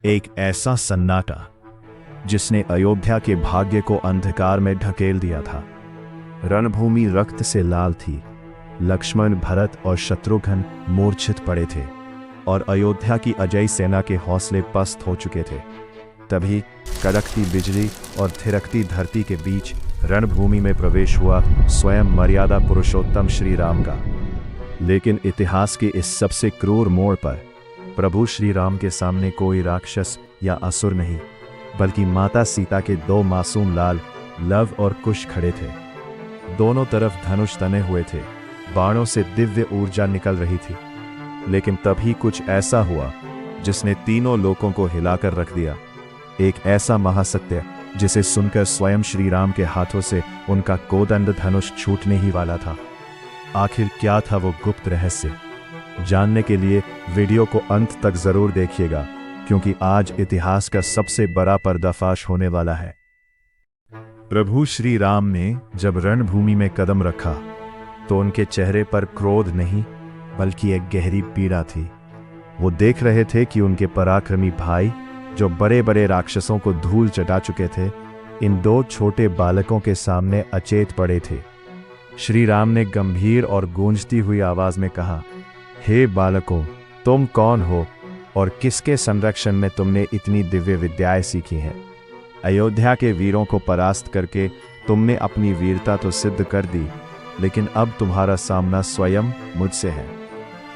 एक ऐसा सन्नाटा जिसने अयोध्या के भाग्य को अंधकार में ढकेल दिया था। रणभूमि रक्त से लाल थी। लक्ष्मण, भरत और शत्रुघ्न मूर्छित पड़े थे और अयोध्या की अजय सेना के हौसले पस्त हो चुके थे। तभी कड़कती बिजली और थिरकती धरती के बीच रणभूमि में प्रवेश हुआ स्वयं मर्यादा पुरुषोत्तम श्री राम का। लेकिन इतिहास के इस सबसे क्रूर मोड़ पर प्रभु श्री राम के सामने कोई राक्षस या असुर नहीं, बल्कि माता सीता के दो मासूम लाल लव और कुश खड़े थे। दोनों तरफ धनुष तने हुए थे, बाणों से दिव्य ऊर्जा निकल रही थी। लेकिन तभी कुछ ऐसा हुआ जिसने तीनों लोकों को हिलाकर रख दिया। एक ऐसा महासत्य जिसे सुनकर स्वयं श्री राम के हाथों से उनका कोदंड धनुष छूटने ही वाला था। आखिर क्या था वो गुप्त रहस्य? जानने के लिए वीडियो को अंत तक जरूर देखिएगा, क्योंकि आज इतिहास का सबसे बड़ा पर्दाफाश होने वाला है। प्रभु श्री राम ने जब रणभूमि में कदम रखा तो उनके चेहरे पर क्रोध नहीं, बल्कि एक गहरी पीड़ा थी। वो देख रहे थे कि उनके पराक्रमी भाई, जो बड़े बड़े राक्षसों को धूल चटा चुके थे, इन दो छोटे बालकों के सामने अचेत पड़े थे। श्री राम ने गंभीर और गूंजती हुई आवाज में कहा, हे बालकों, तुम कौन हो और किसके संरक्षण में तुमने इतनी दिव्य विद्याएं सीखी हैं? अयोध्या के वीरों को परास्त करके तुमने अपनी वीरता तो सिद्ध कर दी, लेकिन अब तुम्हारा सामना स्वयं मुझसे है।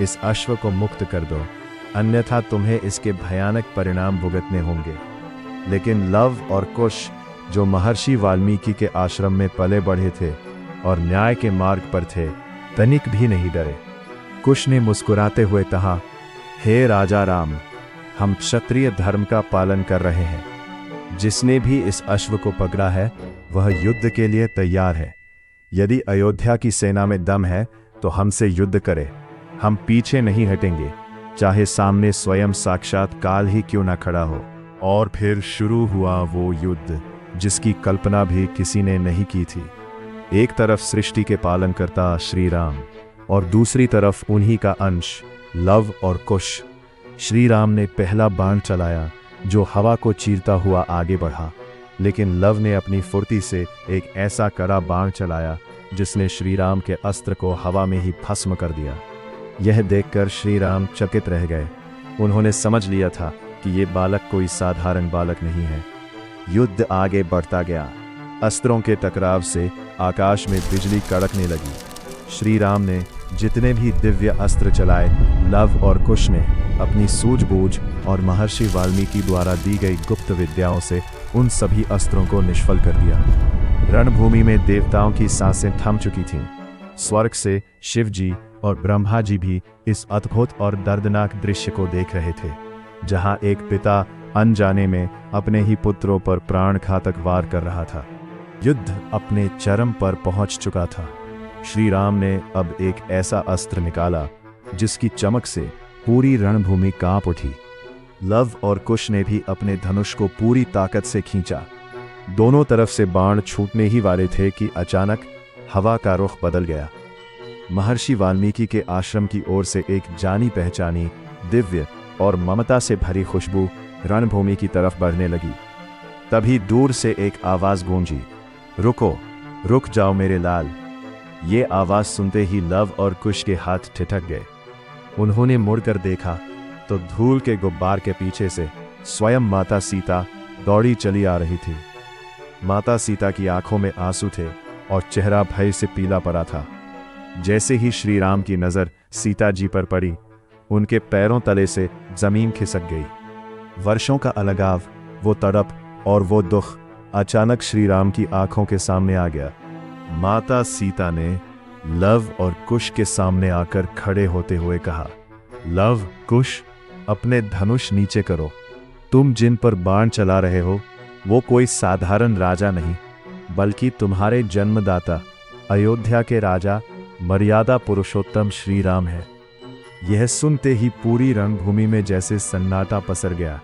इस अश्व को मुक्त कर दो, अन्यथा तुम्हें इसके भयानक परिणाम भुगतने होंगे। लेकिन लव और कुश, जो महर्षि वाल्मीकि के आश्रम में पले बढ़े थे और न्याय के मार्ग पर थे, तनिक भी नहीं डरे। कुश ने मुस्कुराते हुए कहा, हे राजा राम, हम क्षत्रिय धर्म का पालन कर रहे हैं। जिसने भी इस अश्व को पकड़ा है वह युद्ध के लिए तैयार है। यदि अयोध्या की सेना में दम है तो हमसे युद्ध करे। हम पीछे नहीं हटेंगे, चाहे सामने स्वयं साक्षात काल ही क्यों ना खड़ा हो। और फिर शुरू हुआ वो युद्ध जिसकी कल्पना भी किसी ने नहीं की थी। एक तरफ सृष्टि के पालनकर्ता श्री राम और दूसरी तरफ उन्हीं का अंश लव और कुश। श्री राम ने पहला बाण चलाया जो हवा को चीरता हुआ आगे बढ़ा, लेकिन लव ने अपनी फुर्ती से एक ऐसा कड़ा बाण चलाया जिसने श्री राम के अस्त्र को हवा में ही भस्म कर दिया। यह देखकर श्री राम चकित रह गए। उन्होंने समझ लिया था कि ये बालक कोई साधारण बालक नहीं है। युद्ध आगे बढ़ता गया। अस्त्रों के टकराव से आकाश में बिजली कड़कने लगी। श्री राम ने जितने भी दिव्य अस्त्र चलाए, लव और कुश ने अपनी सूझबूझ और महर्षि वाल्मीकि द्वारा दी गई गुप्त विद्याओं से उन सभी अस्त्रों को निष्फल कर दिया। रणभूमि में देवताओं की सांसें थम चुकी थीं। स्वर्ग से शिव जी और ब्रह्मा जी भी इस अद्भुत और दर्दनाक दृश्य को देख रहे थे, जहां एक पिता अनजाने में अपने ही पुत्रों पर प्राण घातक वार कर रहा था। युद्ध अपने चरम पर पहुंच चुका था। श्री राम ने अब एक ऐसा अस्त्र निकाला जिसकी चमक से पूरी रणभूमि कांप उठी। लव और कुश ने भी अपने धनुष को पूरी ताकत से खींचा। दोनों तरफ से बाण छूटने ही वाले थे कि अचानक हवा का रुख बदल गया। महर्षि वाल्मीकि के आश्रम की ओर से एक जानी पहचानी, दिव्य और ममता से भरी खुशबू रणभूमि की तरफ बढ़ने लगी। तभी दूर से एक आवाज गूंजी, रुको, रुक जाओ मेरे लाल। ये आवाज सुनते ही लव और कुश के हाथ ठिठक गए। उन्होंने मुड़कर देखा तो धूल के गुब्बार के पीछे से स्वयं माता सीता दौड़ी चली आ रही थी। माता सीता की आंखों में आंसू थे और चेहरा भय से पीला पड़ा था। जैसे ही श्री राम की नजर सीता जी पर पड़ी, उनके पैरों तले से जमीन खिसक गई। वर्षों का अलगाव, वो तड़प और वो दुख अचानक श्री राम की आंखों के सामने आ गया। माता सीता ने लव और कुश के सामने आकर खड़े होते हुए कहा, लव, कुश, अपने धनुष नीचे करो। तुम जिन पर बाण चला रहे हो वो कोई साधारण राजा नहीं, बल्कि तुम्हारे जन्मदाता अयोध्या के राजा मर्यादा पुरुषोत्तम श्री राम है। यह सुनते ही पूरी रणभूमि में जैसे सन्नाटा पसर गया।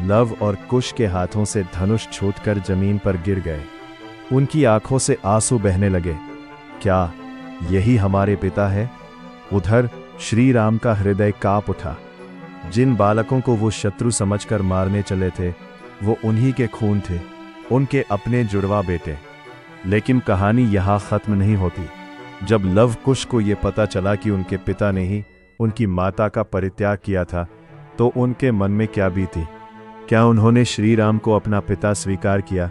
लव और कुश के हाथों से धनुष छूटकर जमीन पर गिर गए। उनकी आंखों से आंसू बहने लगे। क्या यही हमारे पिता है? उधर श्री राम का हृदय कांप उठा। जिन बालकों को वो शत्रु समझकर मारने चले थे वो उन्हीं के खून थे, उनके अपने जुड़वा बेटे। लेकिन कहानी यहाँ खत्म नहीं होती। जब लव कुश को ये पता चला कि उनके पिता ने ही उनकी माता का परित्याग किया था, तो उनके मन में क्या बीती? क्या उन्होंने श्री राम को अपना पिता स्वीकार किया?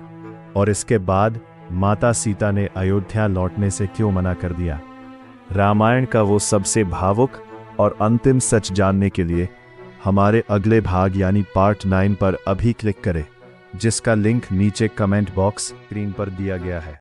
और इसके बाद माता सीता ने अयोध्या लौटने से क्यों मना कर दिया? रामायण का वो सबसे भावुक और अंतिम सच जानने के लिए हमारे अगले भाग यानी पार्ट 9 पर अभी क्लिक करें, जिसका लिंक नीचे कमेंट बॉक्स स्क्रीन पर दिया गया है।